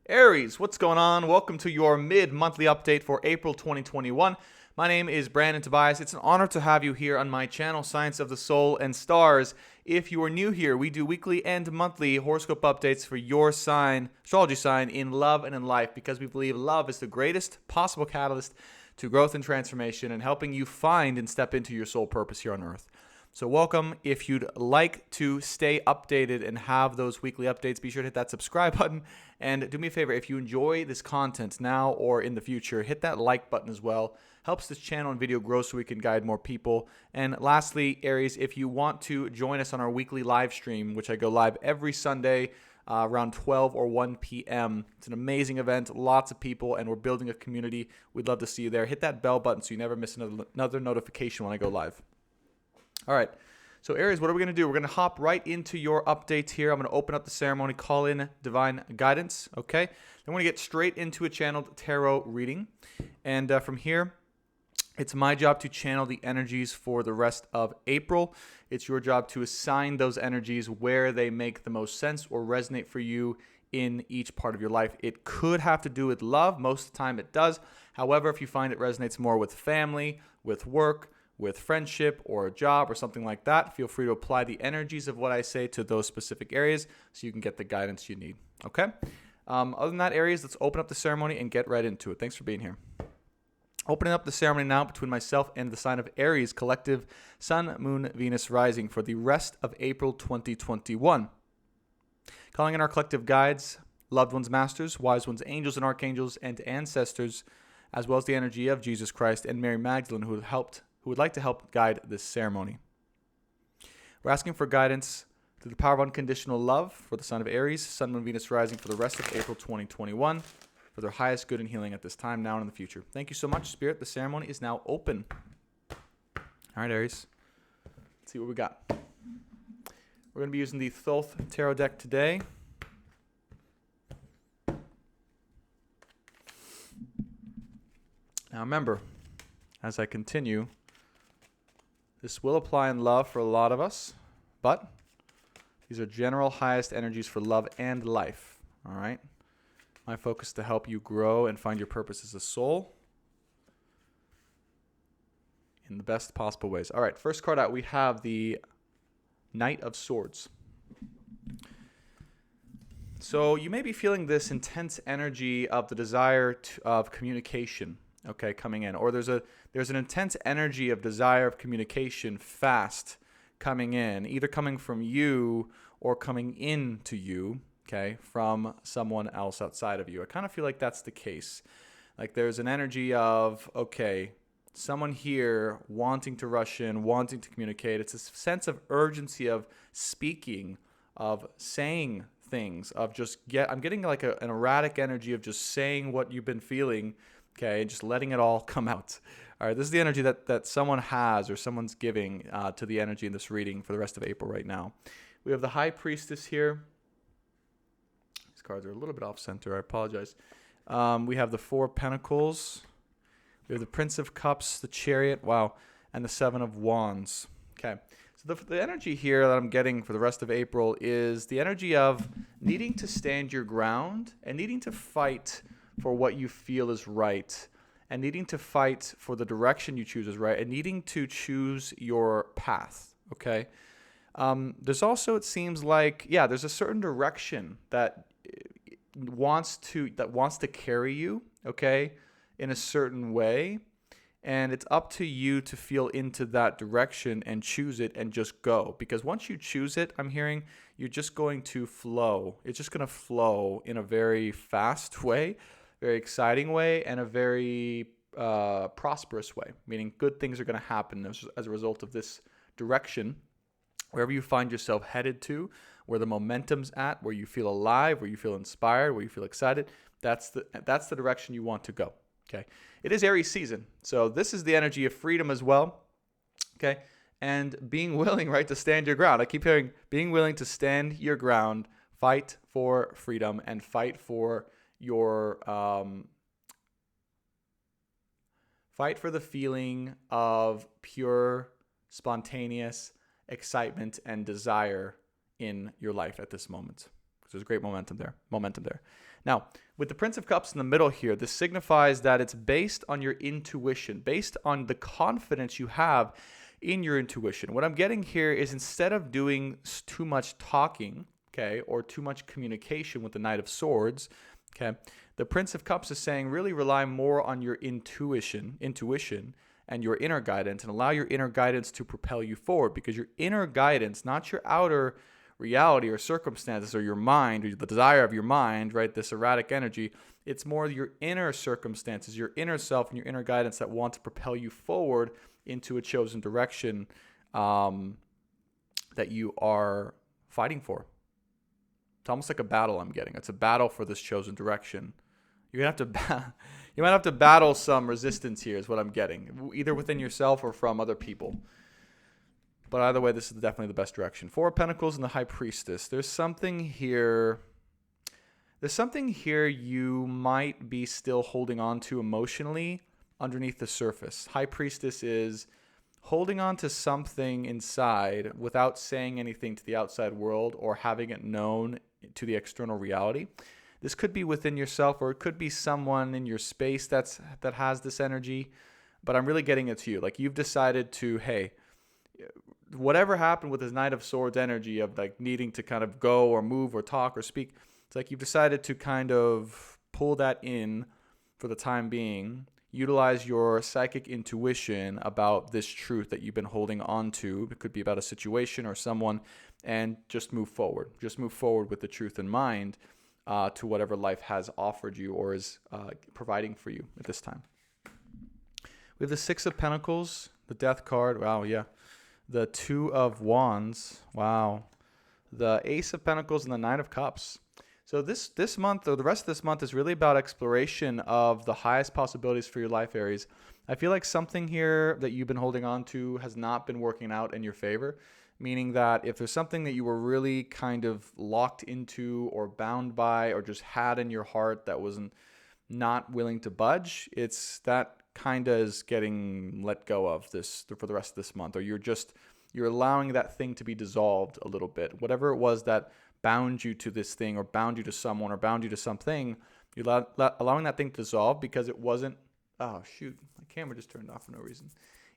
Aries, what's going on? Welcome to your mid-monthly update for April 2021. My name is Brandon Tobias. It's an honor to have you here on my channel, Science of the Soul and Stars. If you are new here, we do weekly and monthly horoscope updates for your sign, astrology sign, in love and in life, because we believe love is the greatest possible catalyst to growth and transformation and helping you find and step into your soul purpose here on Earth. So welcome. If you'd like to stay updated and have those weekly updates, be sure to hit that subscribe button. And do me a favor, if you enjoy this content now or in the future, hit that like button as well. Helps this channel and video grow so we can guide more people. And lastly, Aries, if you want to join us on our weekly live stream, which I go live every Sunday around 12 or 1 p.m. It's an amazing event, lots of people, and we're building a community. We'd love to see you there. Hit that bell button so you never miss another notification when I go live. All right, so Aries, what are we going to do? We're going to hop right into your updates here. I'm going to open up the ceremony, call in divine guidance, okay? Then we're going to get straight into a channeled tarot reading. And from here, it's my job to channel the energies for the rest of April. It's your job to assign those energies where they make the most sense or resonate for you in each part of your life. It could have to do with love. Most of the time it does. However, if you find it resonates more with family, with work, with friendship or a job or something like that, feel free to apply the energies of what I say to those specific areas so you can get the guidance you need, okay? Other than that, Aries, let's open up the ceremony and get right into it. Thanks for being here. Opening up the ceremony now between myself and the sign of Aries, collective Sun, Moon, Venus rising for the rest of April 2021. Calling in our collective guides, loved ones, masters, wise ones, angels and archangels, and ancestors, as well as the energy of Jesus Christ and Mary Magdalene who would like to help guide this ceremony. We're asking for guidance through the power of unconditional love for the sign of Aries, Sun, Moon, Venus rising for the rest of April 2021 for their highest good and healing at this time, now and in the future. Thank you so much, Spirit. The ceremony is now open. All right, Aries. Let's see what we got. We're going to be using the Thoth Tarot deck today. Now remember, as I continue, this will apply in love for a lot of us, but these are general highest energies for love and life, all right? My focus is to help you grow and find your purpose as a soul in the best possible ways. All right, first card out, we have the Knight of Swords. So you may be feeling this intense energy of the desire of communication, okay, coming in. Or there's an intense energy of desire of communication fast coming in, either coming from you or coming into you, okay, from someone else outside of you. I kind of feel like that's the case. Like there's an energy of, okay, someone here wanting to rush in, wanting to communicate. It's a sense of urgency of speaking, of saying things, of I'm getting like an erratic energy of just saying what you've been feeling, okay, and just letting it all come out. All right, this is the energy that someone has or someone's giving to the energy in this reading for the rest of April right now. We have the High Priestess here. These cards are a little bit off center. I apologize. We have the Four of Pentacles. We have the Prince of Cups, the Chariot, wow, and the Seven of Wands. Okay, so the energy here that I'm getting for the rest of April is the energy of needing to stand your ground and needing to fight for what you feel is right, and needing to fight for the direction you choose is right, and needing to choose your path, okay? There's also, it seems like, there's a certain direction that wants to carry you, okay, in a certain way, and it's up to you to feel into that direction and choose it and just go. Because once you choose it, I'm hearing you're just going to flow. It's just going to flow in a very fast way, very exciting way, and a very prosperous way, meaning good things are going to happen as a result of this direction. Wherever you find yourself headed to, where the momentum's at, where you feel alive, where you feel inspired, where you feel excited, that's the direction you want to go. Okay, it is Aries season, so this is the energy of freedom as well. Okay, and being willing, right, to stand your ground. I keep hearing being willing to stand your ground, fight for freedom, and fight for your fight for the feeling of pure, spontaneous excitement and desire in your life at this moment. There's great momentum there. Now, with the Prince of Cups in the middle here, this signifies that it's based on your intuition, based on the confidence you have in your intuition. What I'm getting here is instead of doing too much talking, okay, or too much communication with the Knight of Swords, okay, the Prince of Cups is saying really rely more on your intuition, and your inner guidance, and allow your inner guidance to propel you forward, because your inner guidance, not your outer reality or circumstances or your mind or the desire of your mind, right, this erratic energy, it's more your inner circumstances, your inner self, and your inner guidance that want to propel you forward into a chosen direction that you are fighting for. It's almost like a battle I'm getting. It's a battle for this chosen direction. You're gonna have to you might have to battle some resistance here is what I'm getting, either within yourself or from other people. But either way, this is definitely the best direction. Four of Pentacles and the High Priestess. There's something here you might be still holding on to emotionally underneath the surface. High Priestess is holding on to something inside without saying anything to the outside world or having it known to the external reality. This could be within yourself, or it could be someone in your space that has this energy, but I'm really getting it to you. Like, you've decided to, hey, whatever happened with this Knight of Swords energy of like needing to kind of go or move or talk or speak, it's like you've decided to kind of pull that in for the time being, utilize your psychic intuition about this truth that you've been holding on to. It could be about a situation or someone, and just move forward. Just move forward with the truth in mind. To whatever life has offered you or is providing for you at this time. We have the Six of Pentacles, the Death card. Wow, yeah. The Two of Wands. Wow. The Ace of Pentacles and the Nine of Cups. So this month, or the rest of this month, is really about exploration of the highest possibilities for your life, Aries. I feel like something here that you've been holding on to has not been working out in your favor. Meaning that if there's something that you were really kind of locked into or bound by or just had in your heart that wasn't not willing to budge, it's that kind of is getting let go of this for the rest of this month, or you're allowing that thing to be dissolved a little bit. Whatever it was that bound you to this thing or bound you to someone or bound you to something, you're allowing that thing to dissolve because it wasn't, oh shoot, my camera just turned off for no reason.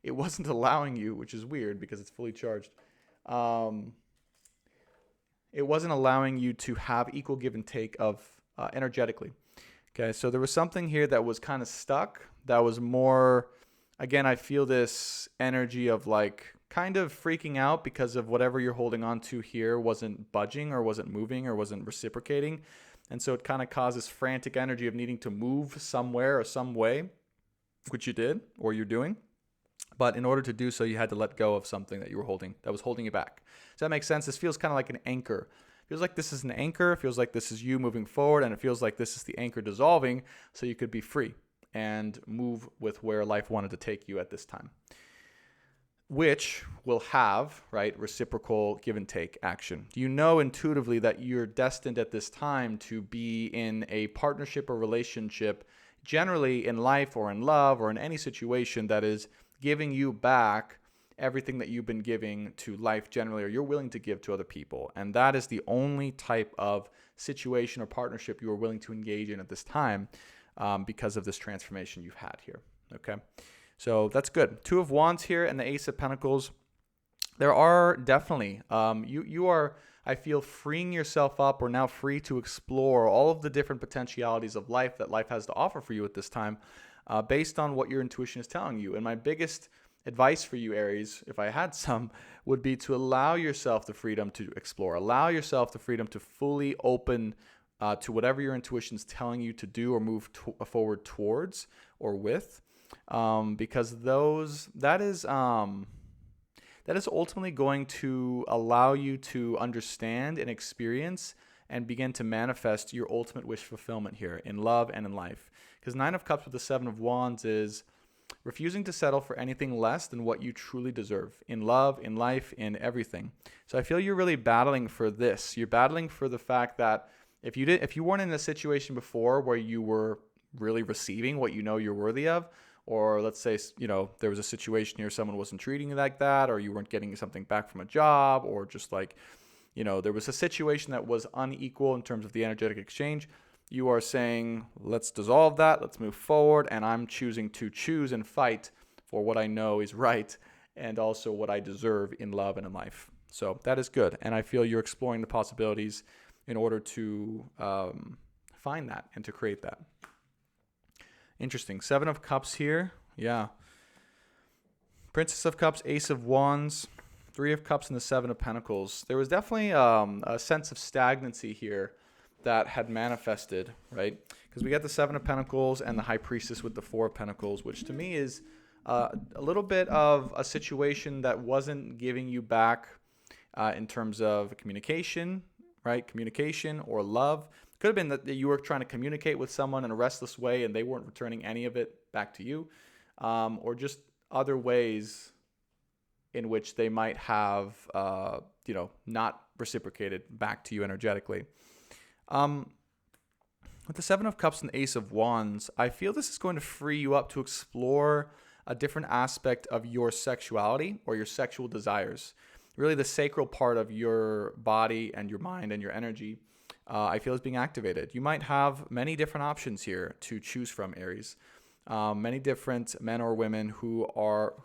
It wasn't allowing you, which is weird because it's fully charged. It wasn't allowing you to have equal give and take of energetically. Okay, so there was something here that was kind of stuck. That was more, again, I feel this energy of like kind of freaking out because of whatever you're holding on to here wasn't budging or wasn't moving or wasn't reciprocating. And so it kind of causes frantic energy of needing to move somewhere or some way, which you did or you're doing. But in order to do so, you had to let go of something that you were holding, that was holding you back. Does that make sense? This feels kind of like an anchor. It feels like this is an anchor. It feels like this is you moving forward, and it feels like this is the anchor dissolving so you could be free and move with where life wanted to take you at this time, which will have, right, reciprocal give and take action. You know intuitively that you're destined at this time to be in a partnership or relationship, generally in life or in love or in any situation that is giving you back everything that you've been giving to life generally, or you're willing to give to other people. And that is the only type of situation or partnership you are willing to engage in at this time because of this transformation you've had here. Okay, so that's good. Two of Wands here and the Ace of Pentacles. There are definitely, you are, I feel, freeing yourself up, or now free to explore all of the different potentialities of life that life has to offer for you at this time. Based on what your intuition is telling you. And my biggest advice for you, Aries, if I had some, would be to allow yourself the freedom to explore. Allow yourself the freedom to fully open to whatever your intuition is telling you to do or move forward towards or with. Because that is ultimately going to allow you to understand and experience and begin to manifest your ultimate wish fulfillment here in love and in life. Because Nine of Cups with the Seven of Wands is refusing to settle for anything less than what you truly deserve in love, in life, in everything. So I feel you're really battling for this. You're battling for the fact that if you weren't in a situation before where you were really receiving what you know you're worthy of, or let's say, there was a situation here someone wasn't treating you like that, or you weren't getting something back from a job, or just like, there was a situation that was unequal in terms of the energetic exchange. You are saying, let's dissolve that, let's move forward, and I'm choosing to choose and fight for what I know is right and also what I deserve in love and in life. So that is good, and I feel you're exploring the possibilities in order to find that and to create that. Interesting. 7 of Cups here. Yeah. Princess of Cups, Ace of Wands, 3 of Cups, and the 7 of Pentacles. There was definitely a sense of stagnancy here that had manifested, right? Because we got the 7 of Pentacles and the High Priestess with the 4 of Pentacles, which to me is a little bit of a situation that wasn't giving you back in terms of communication, right? Communication or love. Could have been that you were trying to communicate with someone in a restless way and they weren't returning any of it back to you, or just other ways in which they might have, not reciprocated back to you energetically. With the 7 of Cups and the Ace of Wands, I feel this is going to free you up to explore a different aspect of your sexuality or your sexual desires. Really the sacral part of your body and your mind and your energy, I feel is being activated. You might have many different options here to choose from, Aries. Many different men or women who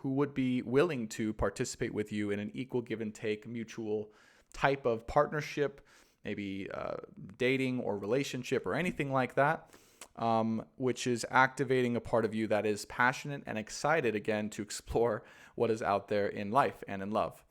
would be willing to participate with you in an equal give and take, mutual type of partnership, maybe dating or relationship or anything like that, which is activating a part of you that is passionate and excited again to explore what is out there in life and in love.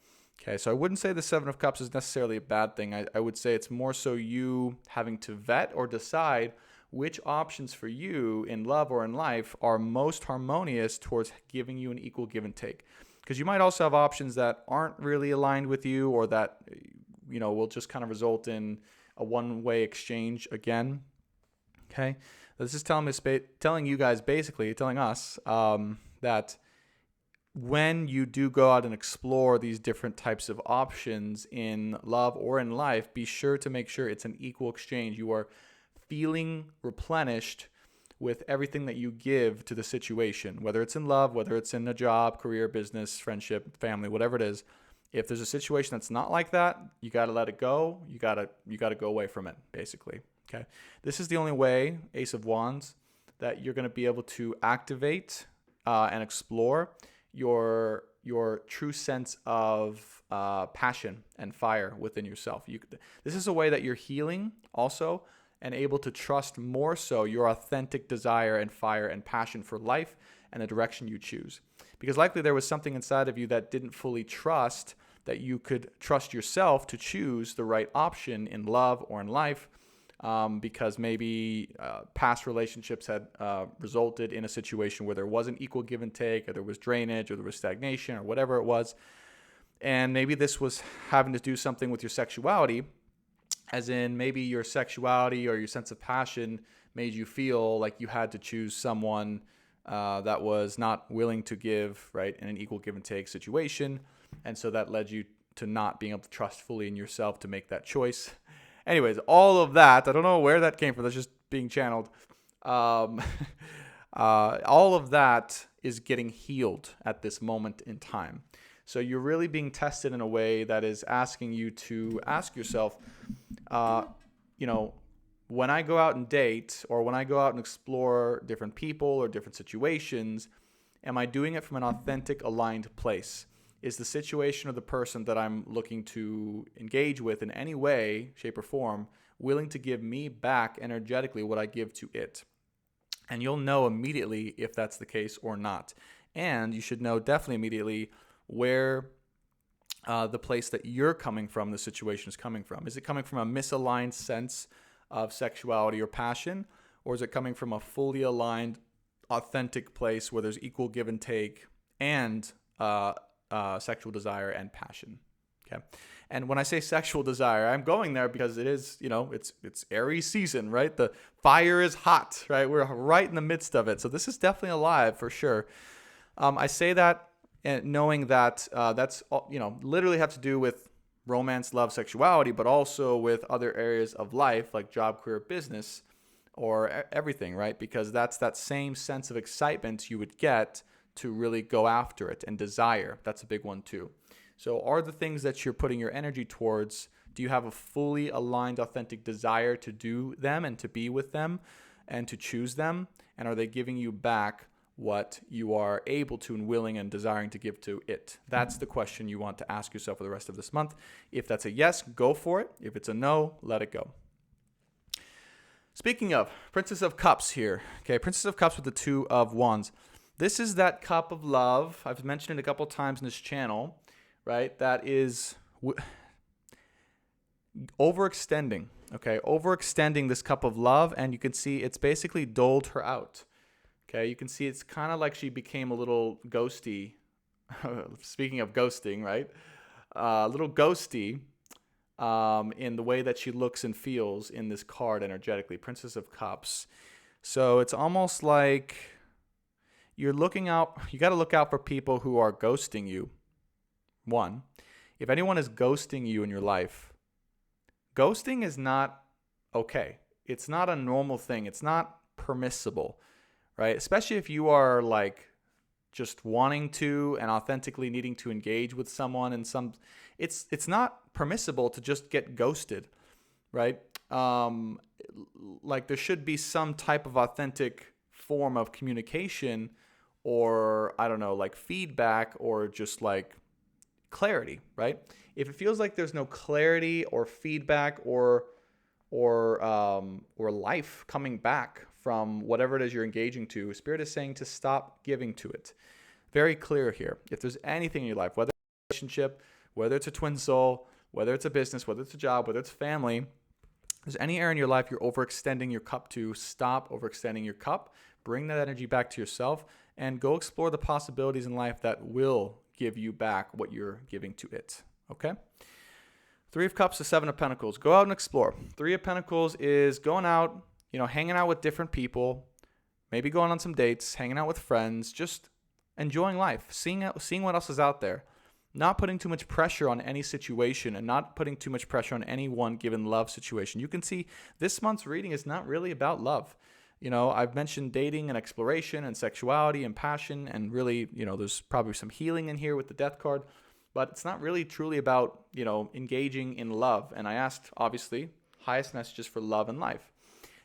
Okay, so I wouldn't say the 7 of Cups is necessarily a bad thing. I would say it's more so you having to vet or decide which options for you in love or in life are most harmonious towards giving you an equal give and take. Because you might also have options that aren't really aligned with you, or that will just kind of result in a one-way exchange again. Okay, this is telling you guys, basically telling us that when you do go out and explore these different types of options in love or in life, be sure to make sure it's an equal exchange. You are feeling replenished with everything that you give to the situation, whether it's in love, whether it's in a job, career, business, friendship, family, whatever it is. If there's a situation that's not like that, you got to let it go. You got to go away from it, basically. Okay. This is the only way, Ace of Wands, that you're going to be able to activate and explore your true sense of passion and fire within yourself. This is a way that you're healing also and able to trust more so your authentic desire and fire and passion for life and the direction you choose. Because likely there was something inside of you that didn't fully trust that you could trust yourself to choose the right option in love or in life, because maybe past relationships had resulted in a situation where there wasn't equal give and take, or there was drainage, or there was stagnation, or whatever it was. And maybe this was having to do something with your sexuality, as in maybe your sexuality or your sense of passion made you feel like you had to choose someone that was not willing to give, right, in an equal give and take situation. And so that led you to not being able to trust fully in yourself to make that choice. Anyways, all of that, I don't know where that came from. That's just being channeled. All of that is getting healed at this moment in time. So you're really being tested in a way that is asking you to ask yourself, when I go out and date, or when I go out and explore different people or different situations, am I doing it from an authentic, aligned place? Is the situation or the person that I'm looking to engage with in any way, shape, or form willing to give me back energetically what I give to it? And you'll know immediately if that's the case or not. And you should know definitely immediately where the place that you're coming from, the situation is coming from. Is it coming from a misaligned sense of sexuality or passion? Or is it coming from a fully aligned, authentic place where there's equal give and take and sexual desire and passion? Okay. And when I say sexual desire, I'm going there because it is, it's Aries season, right? The fire is hot, right? We're right in the midst of it. So this is definitely alive for sure. I say that and knowing that that's, literally have to do with romance, love, sexuality, but also with other areas of life like job, career, business, or everything, right? Because that's that same sense of excitement you would get to really go after it, and desire. That's a big one too. So are the things that you're putting your energy towards, Do you have a fully aligned, authentic desire to do them and to be with them and to choose them? And are they giving you back what you are able to and willing and desiring to give to it? That's the question you want to ask yourself for the rest of this month. If that's a yes, go for it. If it's a no, let it go. Speaking of, Princess of Cups here. Okay, Princess of Cups with the Two of Wands. This is that cup of love. I've mentioned it a couple times in this channel, right? That is overextending, okay? Overextending this cup of love, and you can see it's basically doled her out, okay? You can see it's kind of like she became a little ghosty. Speaking of ghosting, right? A little ghosty in the way that she looks and feels in this card energetically, Princess of Cups. So it's almost like you're looking out, you got to look out for people who are ghosting you. One, if anyone is ghosting you in your life, ghosting is not okay. It's not a normal thing. It's not permissible, right? Especially if you are like just wanting to and authentically needing to engage with someone in some, it's not permissible to just get ghosted, right? Like there should be some type of authentic form of communication, or I don't know, like feedback, or just like clarity, right? If it feels like there's no clarity or feedback or life coming back from whatever it is you're engaging to, Spirit is saying to stop giving to it. Very clear here. If there's anything in your life, whether it's a relationship, whether it's a twin soul, whether it's a business, whether it's a job, whether it's family, if there's any area in your life you're overextending your cup to, stop overextending your cup. Bring that energy back to yourself and go explore the possibilities in life that will give you back what you're giving to it. Okay? Three of Cups to Seven of Pentacles. Go out and explore. Three of Pentacles is going out, hanging out with different people, maybe going on some dates, hanging out with friends, just enjoying life, seeing what else is out there. Not putting too much pressure on any situation and not putting too much pressure on any one given love situation. You can see this month's reading is not really about love. I've mentioned dating and exploration and sexuality and passion, and really, there's probably some healing in here with the Death card, but it's not really truly about, engaging in love. And I asked, obviously, highest messages for love and life.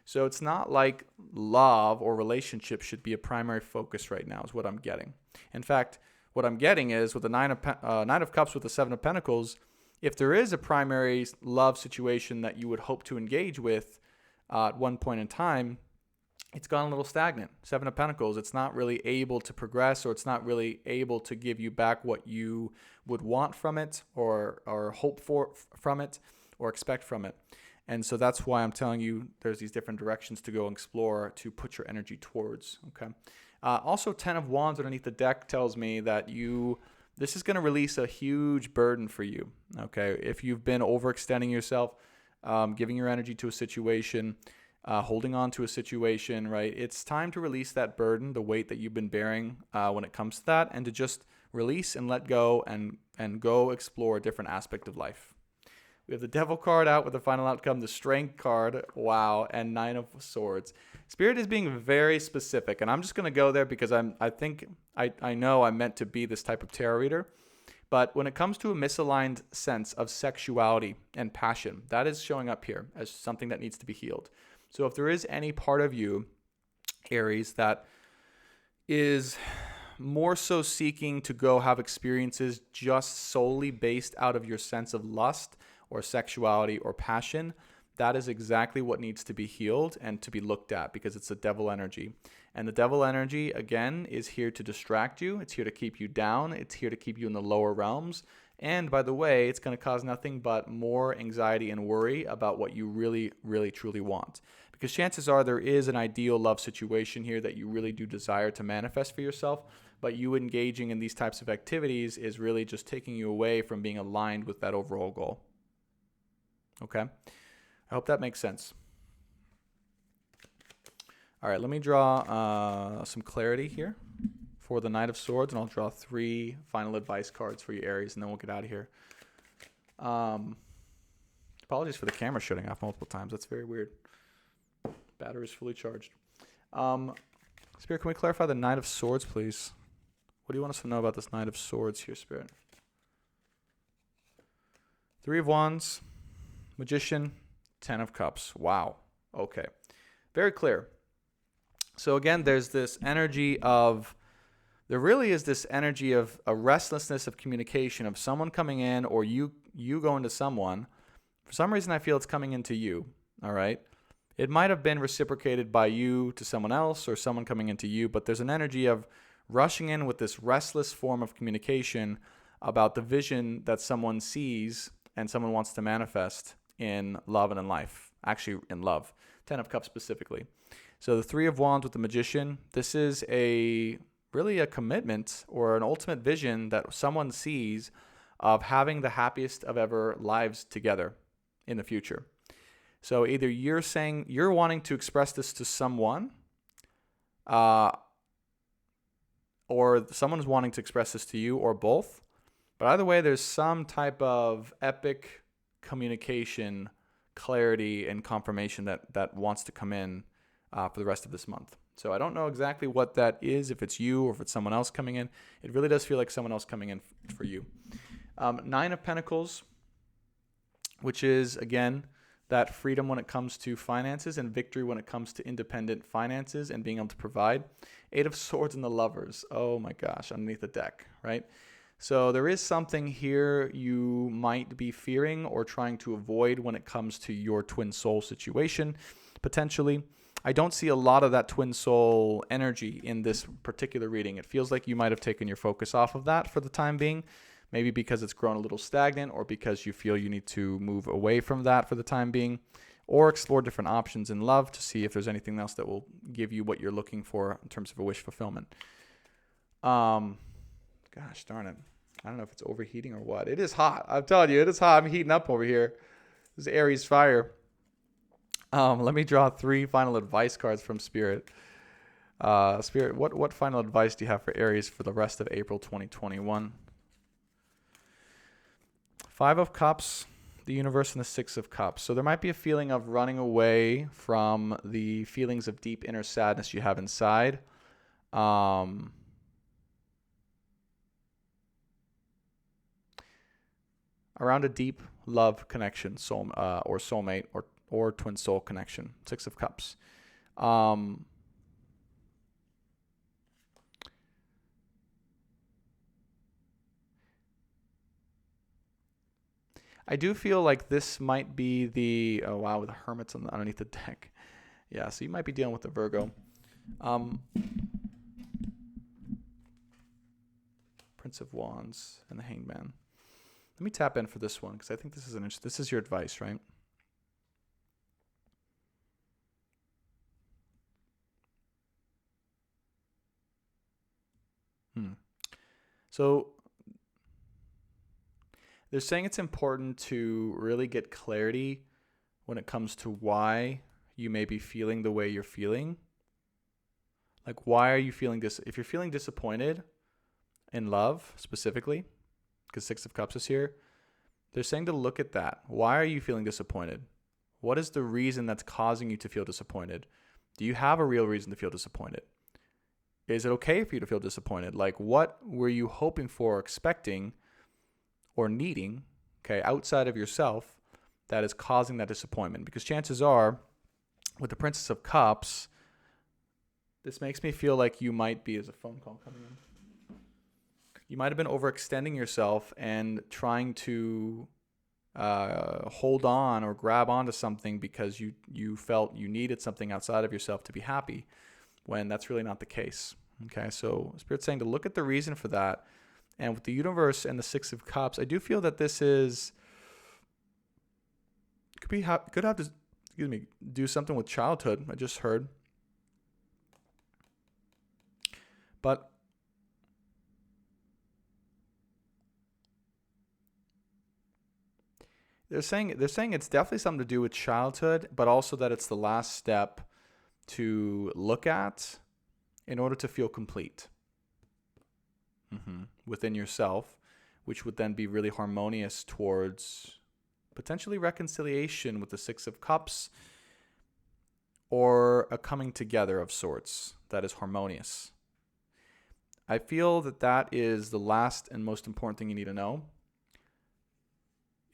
So it's not like love or relationship should be a primary focus right now is what I'm getting. In fact, what I'm getting is with the Nine of Cups with the Seven of Pentacles, if there is a primary love situation that you would hope to engage with at one point in time, it's gone a little stagnant. Seven of Pentacles, it's not really able to progress, or it's not really able to give you back what you would want from it, or hope for from it, or expect from it. And so that's why I'm telling you there's these different directions to go and explore to put your energy towards, okay? Also, 10 of Wands underneath the deck tells me that this is going to release a huge burden for you, okay? If you've been overextending yourself, giving your energy to a situation, holding on to a situation, right? It's time to release that burden, the weight that you've been bearing when it comes to that, and to just release and let go and go explore a different aspect of life. We have the Devil card out with the final outcome, the Strength card, wow, and Nine of Swords. Spirit is being very specific, and I'm just going to go there because I know I'm meant to be this type of tarot reader. But when it comes to a misaligned sense of sexuality and passion, that is showing up here as something that needs to be healed. So if there is any part of you, Aries, that is more so seeking to go have experiences just solely based out of your sense of lust or sexuality or passion, that is exactly what needs to be healed and to be looked at, because it's a devil energy. And the devil energy, again, is here to distract you. It's here to keep you down. It's here to keep you in the lower realms. And by the way, it's going to cause nothing but more anxiety and worry about what you really, really, truly want. Because chances are there is an ideal love situation here that you really do desire to manifest for yourself, but you engaging in these types of activities is really just taking you away from being aligned with that overall goal. Okay? I hope that makes sense. All right, let me draw some clarity here for the Knight of Swords, and I'll draw 3 final advice cards for you, Aries, and then we'll get out of here. Apologies for the camera shutting off multiple times. That's very weird. Battery's fully charged. Spirit, can we clarify the Knight of Swords, please? What do you want us to know about this Knight of Swords here, Spirit? 3 of Wands, Magician, 10 of Cups. Wow. Okay. Very clear. So again, there really is this energy of a restlessness of communication, of someone coming in or you going to someone. For some reason, I feel it's coming into you. All right. It might have been reciprocated by you to someone else or someone coming into you, but there's an energy of rushing in with this restless form of communication about the vision that someone sees and someone wants to manifest in love and in life. Actually, in love. 10 of Cups specifically. So the 3 of Wands with the Magician, this is really a commitment or an ultimate vision that someone sees of having the happiest of ever lives together in the future. So either you're saying you're wanting to express this to someone, or someone's wanting to express this to you, or both. But either way, there's some type of epic communication, clarity, and confirmation that wants to come in for the rest of this month. So I don't know exactly what that is, if it's you or if it's someone else coming in. It really does feel like someone else coming in for you. 9 of Pentacles, which is, again, that freedom when it comes to finances and victory when it comes to independent finances and being able to provide. 8 of Swords and the Lovers. Oh my gosh, underneath the deck, right? So there is something here you might be fearing or trying to avoid when it comes to your twin soul situation, potentially. I don't see a lot of that twin soul energy in this particular reading. It feels like you might have taken your focus off of that for the time being, maybe because it's grown a little stagnant or because you feel you need to move away from that for the time being, or explore different options in love to see if there's anything else that will give you what you're looking for in terms of a wish fulfillment. Gosh darn it. I don't know if it's overheating or what. It is hot. I'm telling you, it is hot. I'm heating up over here. This is Aries fire. Let me draw 3 final advice cards from Spirit. Spirit, what final advice do you have for Aries for the rest of April 2021? 5 of Cups, the Universe, and the 6 of Cups. So there might be a feeling of running away from the feelings of deep inner sadness you have inside. Around a deep love connection, or soulmate, or twin soul connection. 6 of Cups. I do feel like this might be the with the Hermits underneath the deck. Yeah, so you might be dealing with the Virgo. Prince of Wands and the Hanged Man. Let me tap in for this one because I think this is this is your advice, right? So they're saying it's important to really get clarity when it comes to why you may be feeling the way you're feeling. Like, why are you feeling this? If you're feeling disappointed in love specifically, because 6 of Cups is here, they're saying to look at that. Why are you feeling disappointed? What is the reason that's causing you to feel disappointed? Do you have a real reason to feel disappointed? Is it okay for you to feel disappointed? Like, what were you hoping for, expecting, or needing, okay, outside of yourself that is causing that disappointment? Because chances are, with the Princess of Cups, this makes me feel like you might be, as a phone call coming in, you might have been overextending yourself and trying to hold on or grab onto something because you felt you needed something outside of yourself to be happy, when that's really not the case. Okay, so Spirit's saying to look at the reason for that. And with the Universe and the 6 of Cups, I do feel that this could have to do something with childhood. I just heard, but they're saying it's definitely something to do with childhood, but also that it's the last step to look at in order to feel complete within yourself, which would then be really harmonious towards potentially reconciliation with the 6 of Cups, or a coming together of sorts that is harmonious. I feel that is the last and most important thing you need to know.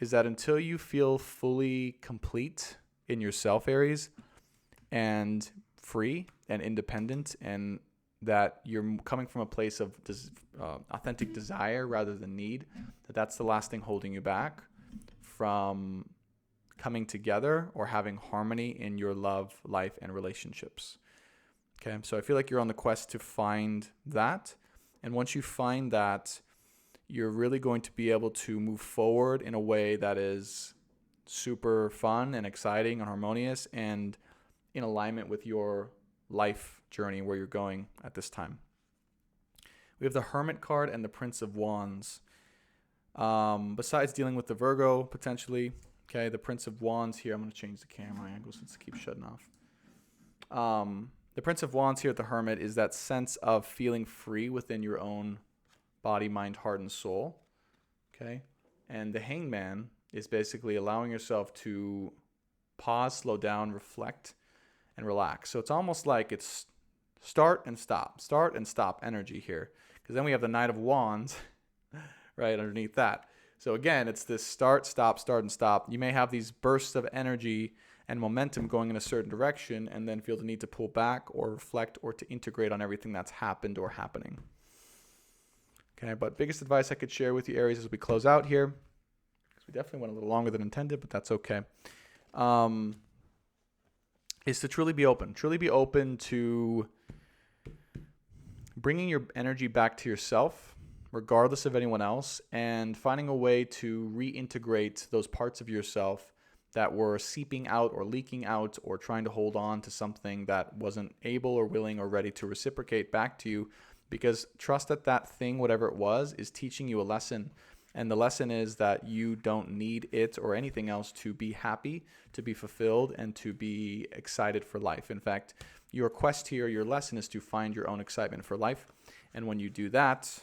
is that until you feel fully complete in yourself, Aries, and free and independent, and that you're coming from a place of authentic desire rather than need, that's the last thing holding you back from coming together or having harmony in your love, life, and relationships. Okay, so I feel like you're on the quest to find that. And once you find that, you're really going to be able to move forward in a way that is super fun and exciting and harmonious and in alignment with your life journey where you're going at this time. We have the Hermit card and the Prince of Wands. Besides dealing with the Virgo, potentially, okay, the Prince of Wands here, I'm going to change the camera angle since it keeps shutting off. The Prince of Wands here at the Hermit is that sense of feeling free within your own body, mind, heart, and soul, okay? And the Hangman is basically allowing yourself to pause, slow down, reflect, and relax. So it's almost like it's start and stop energy here. Because then we have the Knight of Wands right underneath that. So again, it's this start, and stop. You may have these bursts of energy and momentum going in a certain direction and then feel the need to pull back or reflect or to integrate on everything that's happened or happening. Okay, but biggest advice I could share with you, Aries, as we close out here, because we definitely went a little longer than intended, but that's okay, is to truly be open to bringing your energy back to yourself, regardless of anyone else, and finding a way to reintegrate those parts of yourself that were seeping out or leaking out or trying to hold on to something that wasn't able or willing or ready to reciprocate back to you. Because trust that that thing, whatever it was, is teaching you a lesson. And the lesson is that you don't need it or anything else to be happy, to be fulfilled, and to be excited for life. In fact, your quest here, your lesson is to find your own excitement for life. And when you do that,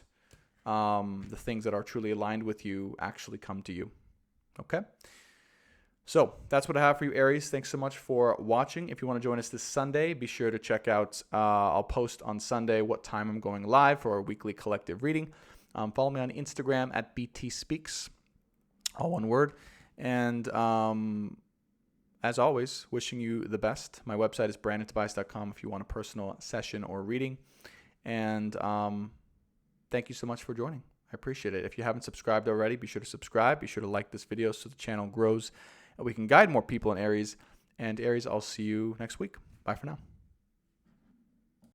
the things that are truly aligned with you actually come to you. Okay? So that's what I have for you, Aries. Thanks so much for watching. If you want to join us this Sunday, be sure to check out, I'll post on Sunday what time I'm going live for our weekly collective reading. Follow me on Instagram at BTSpeaks, all one word. And as always, wishing you the best. My website is brandontobias.com if you want a personal session or reading. And thank you so much for joining. I appreciate it. If you haven't subscribed already, be sure to subscribe. Be sure to like this video so the channel grows and we can guide more people in Aries. And Aries, I'll see you next week. Bye for now.